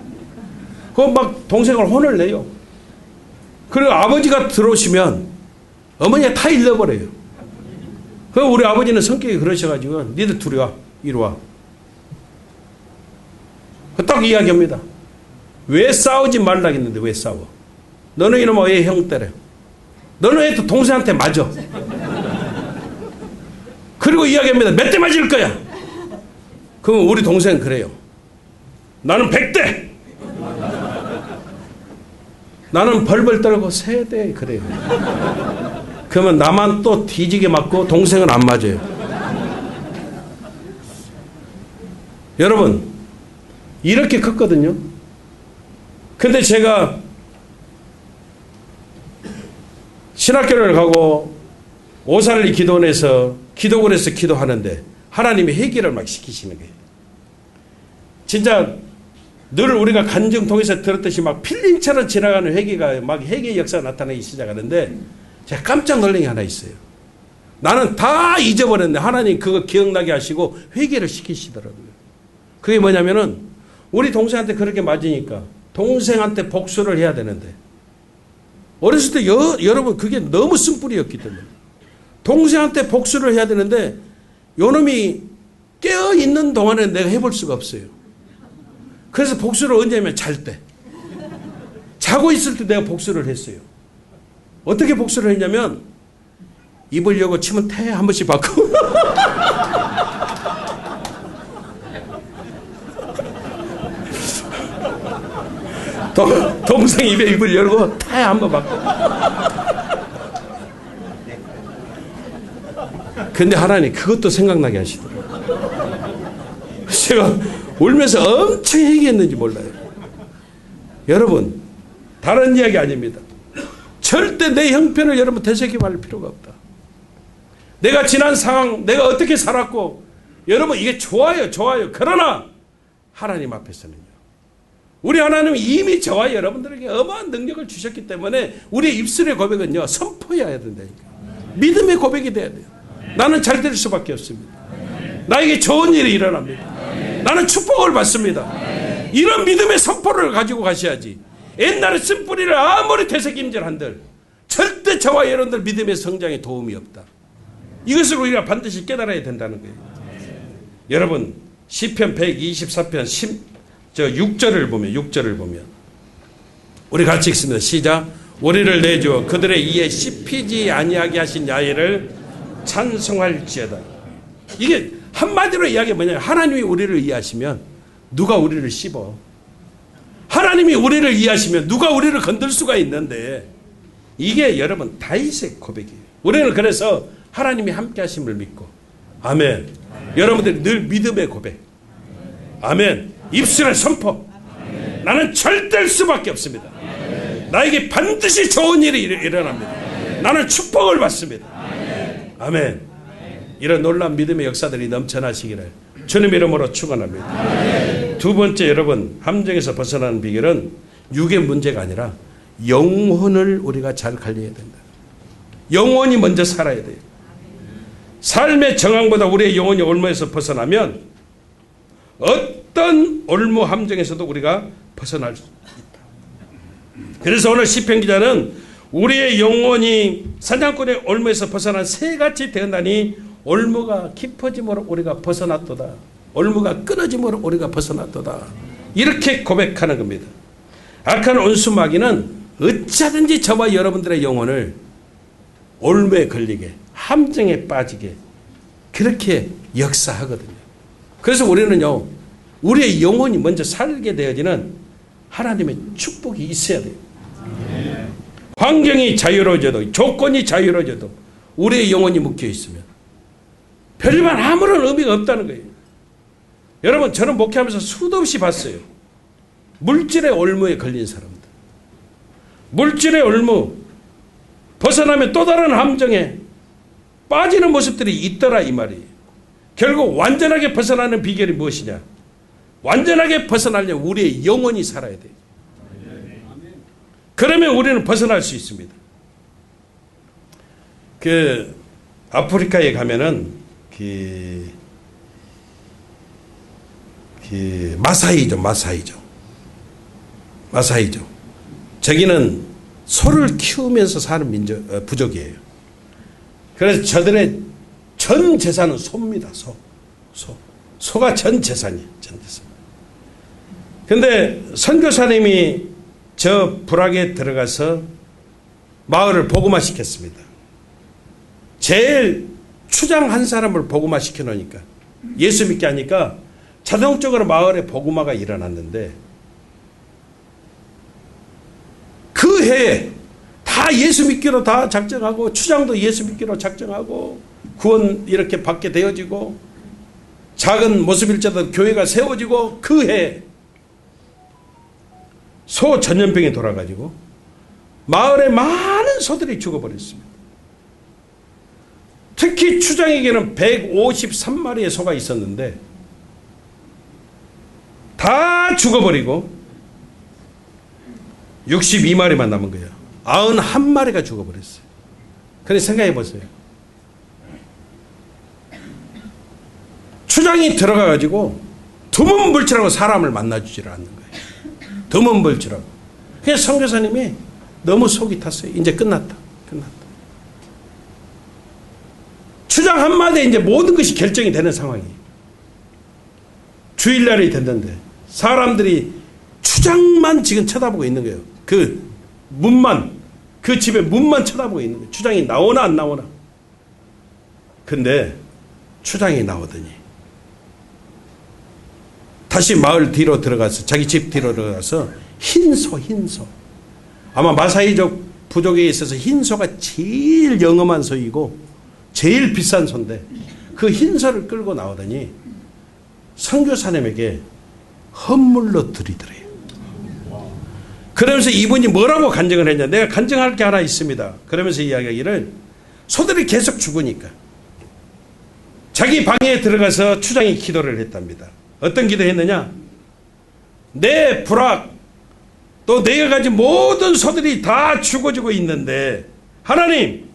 그거 막 동생을 혼을 내요. 그리고 아버지가 들어오시면 어머니가 다 잃어버려요. 그 우리 아버지는 성격이 그러셔가지고 니들 둘이 와, 이리 와. 딱 이야기합니다. 왜 싸우지 말라 했는데 왜 싸워? 너는 이놈아 왜 형 때려? 너는 왜 또 동생한테 맞아? 그리고 이야기합니다. 몇 대 맞을 거야? 그럼 우리 동생은 그래요. 나는 100대. 나는 벌벌 떨고 3대 그래요. 그러면 나만 또 뒤지게 맞고 동생은 안 맞아요. 여러분 이렇게 컸거든요. 근데 제가 신학교를 가고 오살리 기도원에서 기도원에서 기도하는데 하나님이 회개를 막 시키시는 거예요. 진짜 늘 우리가 간증통에서 들었듯이 막 필린처럼 지나가는 회개가 막 회개의 역사가 나타나기 시작하는데 제가 깜짝 놀란 게 하나 있어요. 나는 다 잊어버렸는데 하나님 그거 기억나게 하시고 회개를 시키시더라고요. 그게 뭐냐면은 우리 동생한테 그렇게 맞으니까 동생한테 복수를 해야 되는데 어렸을 때 여러분 그게 너무 쓴뿌리였기 때문에 동생한테 복수를 해야 되는데 요놈이 깨어있는 동안에 내가 해볼 수가 없어요. 그래서 복수를 언제 하면 잘 때. 자고 있을 때 내가 복수를 했어요. 어떻게 복수를 했냐면 입을 열고 치면 태 한 번씩 받고 동생 입에 입을 열고 태 한 번 받고. 근데 하나님 그것도 생각나게 하시더라고요. 제가 울면서 엄청 얘기했는지 몰라요. 여러분 다른 이야기 아닙니다. 절대 내 형편을 여러분 되새김할 필요가 없다. 내가 지난 상황 내가 어떻게 살았고 여러분 이게 좋아요. 그러나 하나님 앞에서는요. 우리 하나님은 이미 저와 여러분들에게 어마어마한 능력을 주셨기 때문에 우리의 입술의 고백은요 선포해야 된다니까. 믿음의 고백이 돼야 돼요. 나는 잘 될 수밖에 없습니다. 나에게 좋은 일이 일어납니다. 나는 축복을 받습니다. 이런 믿음의 선포를 가지고 가셔야지. 옛날에 쓴 뿌리를 아무리 되새김질한들 절대 저와 여러분들 믿음의 성장에 도움이 없다. 이것을 우리가 반드시 깨달아야 된다는 거예요. 여러분 시편 124편 6절을 보면 우리 같이 읽습니다. 시작. 우리를 내주어 그들의 이에 씹히지 아니하게 하신 야훼를 찬송할지어다. 이게 한마디로 이야기가 뭐냐면 하나님이 우리를 이해하시면 누가 우리를 씹어. 하나님이 우리를 이해하시면 누가 우리를 건들 수가 있는데 이게 여러분 다윗의 고백이에요. 우리는 그래서 하나님이 함께 하심을 믿고 아멘. 여러분들이 늘 믿음의 고백 아멘. 입술의 선포 나는 절대일 수밖에 없습니다. 나에게 반드시 좋은 일이 일어납니다. 나는 축복을 받습니다. 아멘. 이런 놀라운 믿음의 역사들이 넘쳐나시기를 주님 이름으로 축원합니다. 두 번째 여러분 함정에서 벗어나는 비결은 육의 문제가 아니라 영혼을 우리가 잘 관리해야 된다. 영혼이 먼저 살아야 돼요. 삶의 정황보다 우리의 영혼이 올무에서 벗어나면 어떤 올무 함정에서도 우리가 벗어날 수 있다. 그래서 오늘 시편 기자는 우리의 영혼이 사냥꾼의 올무에서 벗어난 새같이 되었나니 올무가 깊어짐으로 우리가 벗어났도다. 올무가 끊어짐으로 우리가 벗어났도다. 이렇게 고백하는 겁니다. 악한 온수마귀는 어찌하든지 저와 여러분들의 영혼을 올무에 걸리게, 함정에 빠지게 그렇게 역사하거든요. 그래서 우리는요, 우리의 영혼이 먼저 살게 되어지는 하나님의 축복이 있어야 돼요. 환경이 자유로워져도, 조건이 자유로워져도 우리의 영혼이 묶여 있으면 별반 아무런 의미가 없다는 거예요. 여러분, 저는 목회하면서 수도 없이 봤어요. 물질의 올무에 걸린 사람들. 물질의 올무, 벗어나면 또 다른 함정에 빠지는 모습들이 있더라 이 말이에요. 결국 완전하게 벗어나는 비결이 무엇이냐? 완전하게 벗어나려면 우리의 영혼이 살아야 돼요. 그러면 우리는 벗어날 수 있습니다. 그 아프리카에 가면은 마사이죠. 저기는 소를 키우면서 사는 부족이에요. 그래서 저들의 전 재산은 소입니다. 소가 전 재산이에요. 전 재산. 근데 선교사님이 저 부락에 들어가서 마을을 복음화 시켰습니다. 제일 추장 한 사람을 복음화 시켜놓으니까, 예수 믿게 하니까 자동적으로 마을에 복음화가 일어났는데, 그 해에 다 예수 믿기로 다 작정하고, 추장도 예수 믿기로 작정하고, 구원 이렇게 받게 되어지고, 작은 모습일자도 교회가 세워지고, 그 해에 소 전염병이 돌아가지고 마을에 많은 소들이 죽어버렸습니다. 특히 추장에게는 153마리의 소가 있었는데 다 죽어버리고 62마리만 남은 거예요. 91마리가 죽어버렸어요. 그래 생각해 보세요. 추장이 들어가가지고 두문불출하고 사람을 만나주지를 않는 거예요. 드문불출하고. 그래서 선교사님이 너무 속이 탔어요. 이제 끝났다. 추장 한마디에 이제 모든 것이 결정이 되는 상황이에요. 주일날이 됐는데 사람들이 추장만 지금 쳐다보고 있는 거예요. 그 문만, 그 집의 문만 쳐다보고 있는 거예요. 추장이 나오나 안 나오나. 근데 추장이 나오더니 다시 마을 뒤로 들어가서, 자기 집 뒤로 들어가서 흰소. 아마 마사이족 부족에 있어서 흰소가 제일 영험한 소이고 제일 비싼 소인데 그 흰소를 끌고 나오더니 선교사님에게 헌물로 드리더래요. 그러면서 이분이 뭐라고 간증을 했냐? 내가 간증할 게 하나 있습니다. 그러면서 이야기하기를, 소들이 계속 죽으니까 자기 방에 들어가서 추장이 기도를 했답니다. 어떤 기도했느냐? 내 부락, 또 내가 가진 모든 소들이 다 죽어지고 있는데 하나님,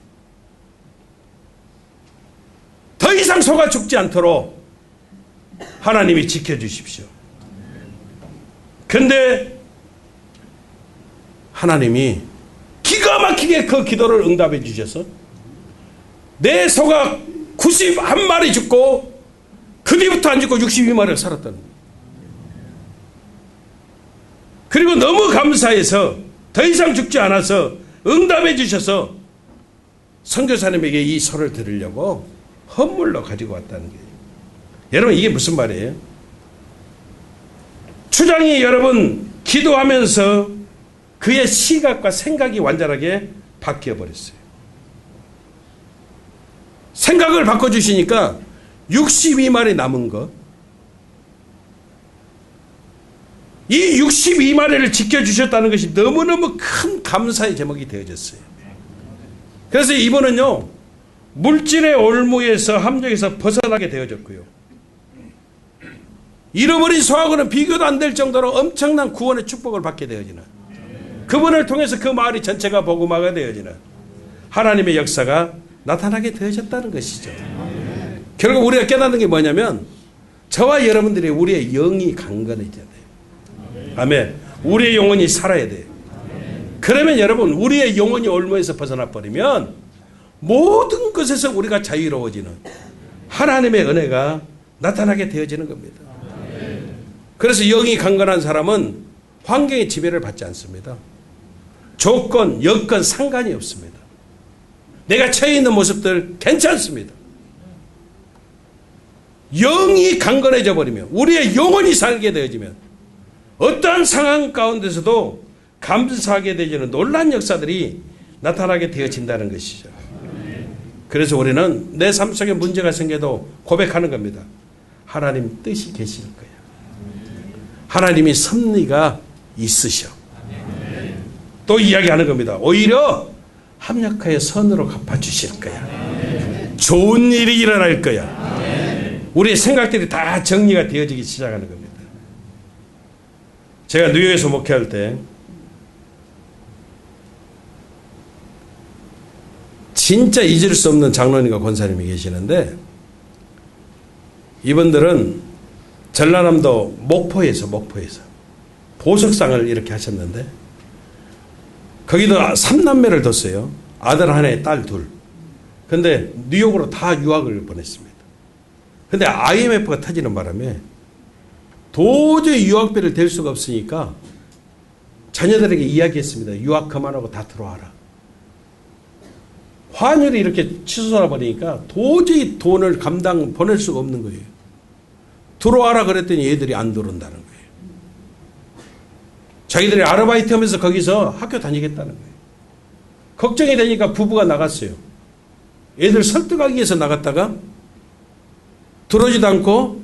더 이상 소가 죽지 않도록 하나님이 지켜주십시오. 근데 하나님이 기가 막히게 그 기도를 응답해 주셔서 내 소가 91마리 죽고 그 뒤부터 안 죽고 62마리가 살았다는 거예요. 그리고 너무 감사해서 더 이상 죽지 않아서 응답해 주셔서 선교사님에게 이 소를 드리려고 헌물로 가지고 왔다는 거예요. 여러분, 이게 무슨 말이에요? 추장이 여러분 기도하면서 그의 시각과 생각이 완전하게 바뀌어버렸어요. 생각을 바꿔주시니까 62마리 남은 것, 이 62마리를 지켜주셨다는 것이 너무너무 큰 감사의 제목이 되어졌어요. 그래서 이분은요, 물질의 올무에서 함정에서 벗어나게 되어졌고요, 잃어버린 소하고는 비교도 안 될 정도로 엄청난 구원의 축복을 받게 되어지는, 그분을 통해서 그 마을이 전체가 복음화가 되어지는 하나님의 역사가 나타나게 되어졌다는 것이죠. 결국 우리가 깨닫는 게 뭐냐면, 저와 여러분들이 우리의 영이 강건해져야 돼요. 아멘. 우리의 영혼이 살아야 돼요. 그러면 여러분, 우리의 영혼이 올무에서 벗어나 버리면 모든 것에서 우리가 자유로워지는 하나님의 은혜가 나타나게 되어지는 겁니다. 그래서 영이 강건한 사람은 환경의 지배를 받지 않습니다. 조건, 여건 상관이 없습니다. 내가 처해 있는 모습들 괜찮습니다. 영이 강건해져 버리면, 우리의 영혼이 살게 되어지면 어떠한 상황 가운데서도 감사하게 되어지는 놀라운 역사들이 나타나게 되어진다는 것이죠. 그래서 우리는 내 삶 속에 문제가 생겨도 고백하는 겁니다. 하나님 뜻이 계실 거야. 하나님이 섭리가 있으셔. 또 이야기하는 겁니다. 오히려 합력하여 선으로 갚아주실 거야. 좋은 일이 일어날 거야. 우리의 생각들이 다 정리가 되어지기 시작하는 겁니다. 제가 뉴욕에서 목회할 때 진짜 잊을 수 없는 장로님과 권사님이 계시는데, 이분들은 전라남도 목포에서 보석상을 이렇게 하셨는데, 거기도 3남매를 뒀어요. 아들 하나에 딸 둘. 근데 뉴욕으로 다 유학을 보냈습니다. 근데 IMF가 터지는 바람에 도저히 유학비를 댈 수가 없으니까 자녀들에게 이야기했습니다. 유학 그만하고 다 들어와라. 환율이 이렇게 치솟아 버리니까 도저히 돈을 보낼 수가 없는 거예요. 들어와라 그랬더니 얘들이 안 들어온다는 거예요. 자기들이 아르바이트 하면서 거기서 학교 다니겠다는 거예요. 걱정이 되니까 부부가 나갔어요. 애들 설득하기 위해서 나갔다가 들어오지도 않고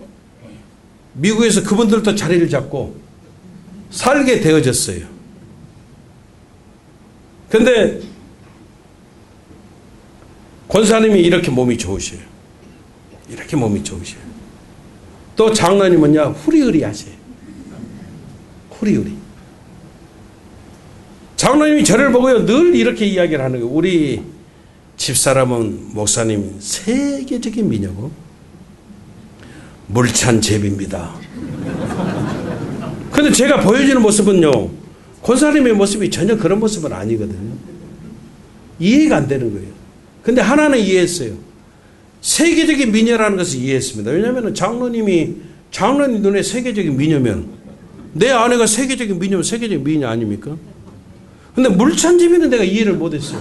미국에서 그분들도 자리를 잡고 살게 되어졌어요. 그런데 권사님이 이렇게 몸이 좋으셔요. 이렇게 몸이 좋으셔요. 또 장로님은요, 후리으리 하세요. 후리으리. 장로님이 저를 보고요, 늘 이렇게 이야기를 하는 거예요. 우리 집사람은 목사님 세계적인 미녀고 물찬 제비입니다. 근데 제가 보여주는 모습은요, 권사님의 모습이 전혀 그런 모습은 아니거든요. 이해가 안 되는 거예요. 근데 하나는 이해했어요. 세계적인 미녀라는 것을 이해했습니다. 왜냐하면 장로님 눈에 세계적인 미녀면 내 아내가 세계적인 미녀면 세계적인 미녀 아닙니까? 근데 물찬 제비는 내가 이해를 못했어요.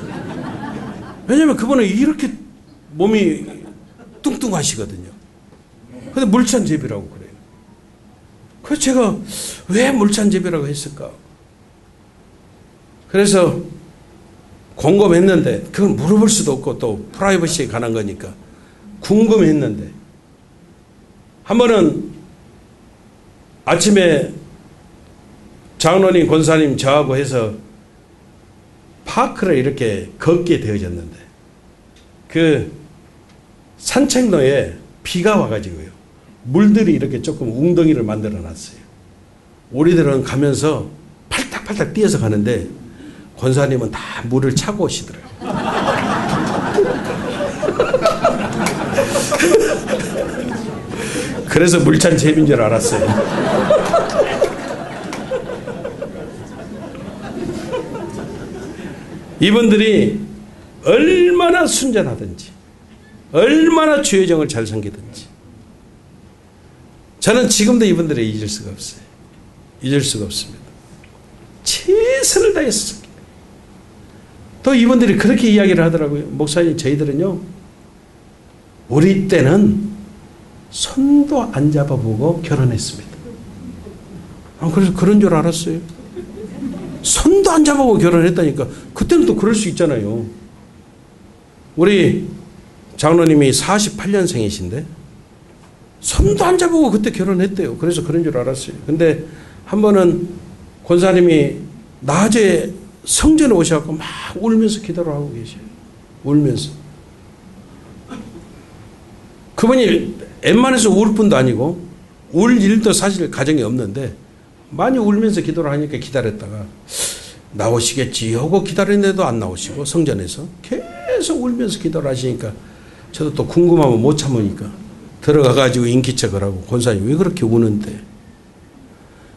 왜냐하면 그분은 이렇게 몸이 뚱뚱하시거든요. 근데 물찬 제비라고 그래요. 그래서 제가 왜 물찬 제비라고 했을까? 그래서 궁금했는데, 그건 물어볼 수도 없고 또 프라이버시에 관한 거니까 궁금했는데, 한 번은 아침에 장로님, 권사님 저하고 해서 파크를 이렇게 걷게 되어졌는데, 그 산책로에 비가 와가지고요, 물들이 이렇게 조금 웅덩이를 만들어 놨어요. 우리들은 가면서 팔딱팔딱 뛰어서 가는데 권사님은 다 물을 차고 오시더라고요. 그래서 물찬 제비인 줄 알았어요. 이분들이 얼마나 순전하든지, 얼마나 주의 정을 잘 섬기든지, 저는 지금도 이분들을 잊을 수가 없어요. 잊을 수가 없습니다. 최선을 다해서 섬깁니다. 또 이분들이 그렇게 이야기를 하더라고요. 목사님, 저희들은요, 우리 때는 손도 안 잡아보고 결혼했습니다. 그래서 그런 줄 알았어요. 손도 안 잡아보고 결혼했다니까. 그때는 또 그럴 수 있잖아요. 우리 장로님이 48년생이신데 손도 안 잡아보고 그때 결혼했대요. 그래서 그런 줄 알았어요. 근데 한 번은 권사님이 낮에 성전에 오셔서 막 울면서 기도를 하고 계셔요. 울면서. 그분이 웬만해서 울 뿐도 아니고 울 일도 사실 가정에 없는데 많이 울면서 기도를 하니까 기다렸다가 나오시겠지 하고 기다렸는데도 안 나오시고 성전에서 계속 울면서 기도를 하시니까 저도 또 궁금하면 못 참으니까 들어가가지고 인기척을 하고, 권사님 왜 그렇게 우는데?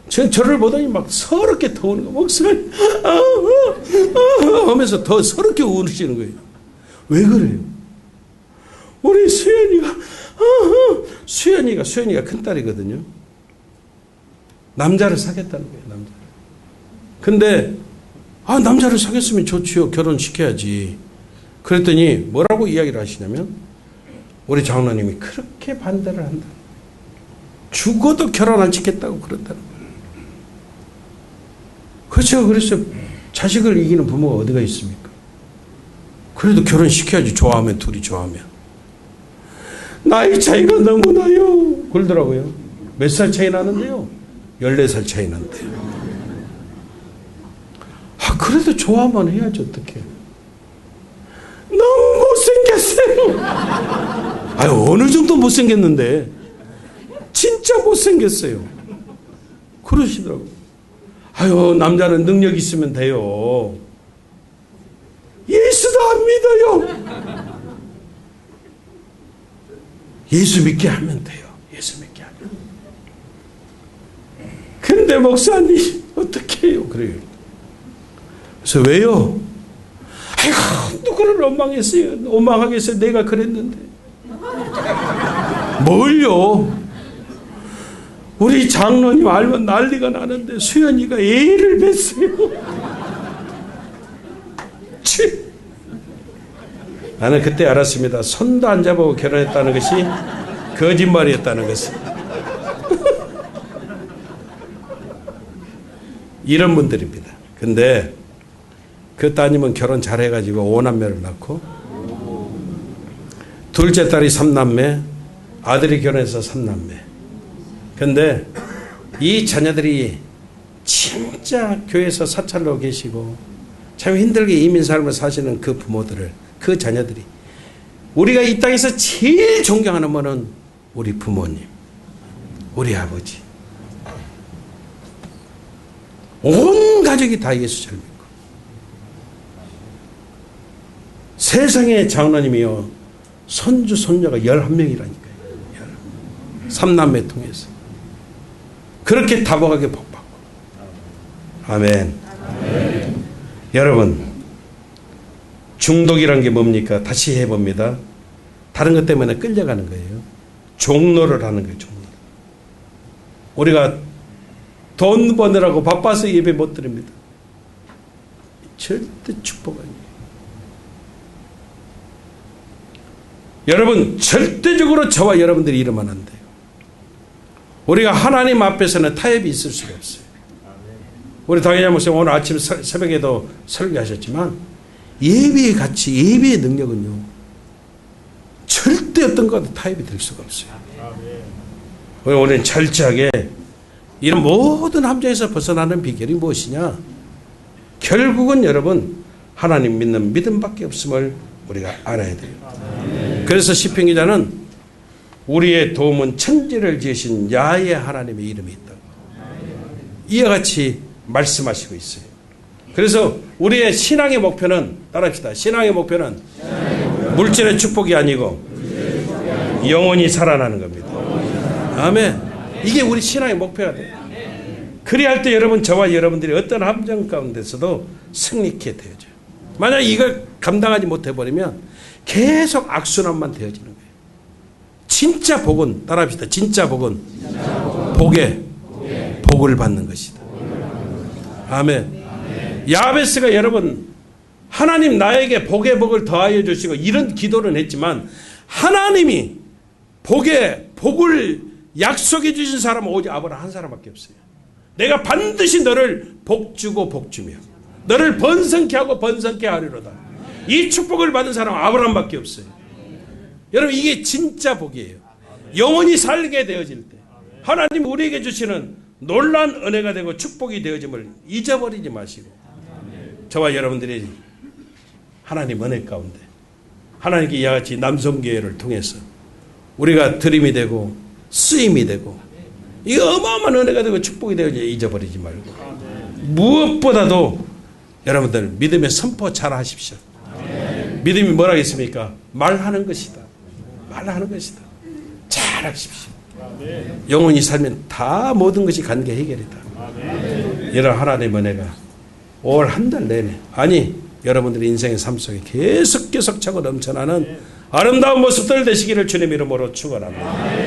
저를 보더니 막 서럽게 더 우는 거, 목사님 하면서 더 서럽게 우시는 거예요. 왜 그래요? 우리 수연이가 큰딸이거든요. 남자를 사귀었다는 거예요. 남자. 근데 남자를 사귀었으면 좋지요. 결혼시켜야지. 그랬더니 뭐라고 이야기를 하시냐면 우리 장로님이 그렇게 반대를 한다. 죽어도 결혼 안 시켰다고 그런다는 거예요. 그렇죠. 그래서 자식을 이기는 부모가 어디가 있습니까? 그래도 결혼시켜야지. 좋아하면, 둘이 좋아하면. 나이 차이가 너무 나요. 그러더라고요. 몇 살 차이 나는데요? 14살 차이 난대요. 그래도 좋아하면 해야지 어떡해. 너무 못생겼어요. 어느 정도 못생겼는데 진짜 못생겼어요. 그러시더라고요. 남자는 능력 있으면 돼요. 예수도 안 믿어요. 예수 믿게 하면 돼요. 예수 믿게 하면. 근데 목사님 어떻게 해요? 그래요. 그래서 왜요? 누구를 원망하겠어요. 내가 그랬는데. 뭘요? 우리 장로님 알면 난리가 나는데 수연이가 애를 뱄어요. 나는 그때 알았습니다. 손도 안 잡고 결혼했다는 것이 거짓말이었다는 것을. 이런 분들입니다. 근데 그 따님은 결혼 잘해가지고 5남매를 낳고 둘째 딸이 3남매, 아들이 결혼해서 3남매. 근데 이 자녀들이 진짜 교회에서 사찰로 계시고 참 힘들게 이민 삶을 사시는 그 부모들을, 그 자녀들이 우리가 이 땅에서 제일 존경하는 분은 우리 부모님, 우리 아버지. 온 가족이 다 예수 잘 믿고. 세상의 장로님이요, 손주, 손녀가 11명이라니까요. 3남매 통해서. 그렇게 다복하게 복받고. 아멘. 아멘. 여러분, 중독이란 게 뭡니까? 다시 해봅니다. 다른 것 때문에 끌려가는 거예요. 종로를 하는 거예요. 종로. 우리가 돈 버느라고 바빠서 예배 못 드립니다. 절대 축복 아니에요. 여러분, 절대적으로 저와 여러분들이 이러면 안 돼요. 우리가 하나님 앞에서는 타협이 있을 수가 없어요. 우리 당회장 목사님 오늘 아침 새벽에도 설교하셨지만 예배의 가치, 예배의 능력은요, 절대 어떤 것과도 타협이 될 수가 없어요. 우리는 철저하게 이런 모든 함정에서 벗어나는 비결이 무엇이냐? 결국은 여러분, 하나님 믿는 믿음밖에 없음을 우리가 알아야 돼요. 그래서 시편 기자는 우리의 도움은 천지를 지으신 야훼 하나님의 이름이 있다고 이와 같이 말씀하시고 있어요. 그래서 우리의 신앙의 목표는, 따라합시다. 신앙의 목표는 물질의 축복이 아니고 영원히 살아나는 겁니다. 아멘. 이게 우리 신앙의 목표가 돼요. 그리할 때 여러분, 저와 여러분들이 어떤 함정 가운데서도 승리케 되어져요. 만약 이걸 감당하지 못해버리면 계속 악순환만 되어지는 거예요. 진짜 복은, 따라합시다. 진짜 복은 복에 복을 받는 것이다. 아멘. 야베스가 여러분, 하나님 나에게 복의 복을 더하여 주시고 이런 기도를 했지만 하나님이 복을 약속해 주신 사람은 오직 아브라함 한 사람밖에 없어요. 내가 반드시 너를 복주고 복주며 너를 번성케 하고 번성케 하리로다. 이 축복을 받은 사람은 아브라함밖에 없어요. 여러분, 이게 진짜 복이에요. 영원히 살게 되어질 때 하나님 우리에게 주시는 놀라운 은혜가 되고 축복이 되어짐을 잊어버리지 마시고, 저와 여러분들이 하나님 은혜 가운데 하나님께 이와 같이 남성교회를 통해서 우리가 드림이 되고 쓰임이 되고 이 어마어마한 은혜가 되고 축복이 되어 잊어버리지 말고, 무엇보다도 여러분들 믿음의 선포 잘 하십시오. 믿음이 뭐라 했습니까? 말하는 것이다. 말하는 것이다. 잘 하십시오. 영원히 살면 다 모든 것이 관계 해결이다. 이런 하나님의 은혜가 올 한 달 내내, 아니 여러분들의 인생의 삶 속에 계속 차고 넘쳐나는 아름다운 모습들 되시기를 주님 이름으로 축원합니다.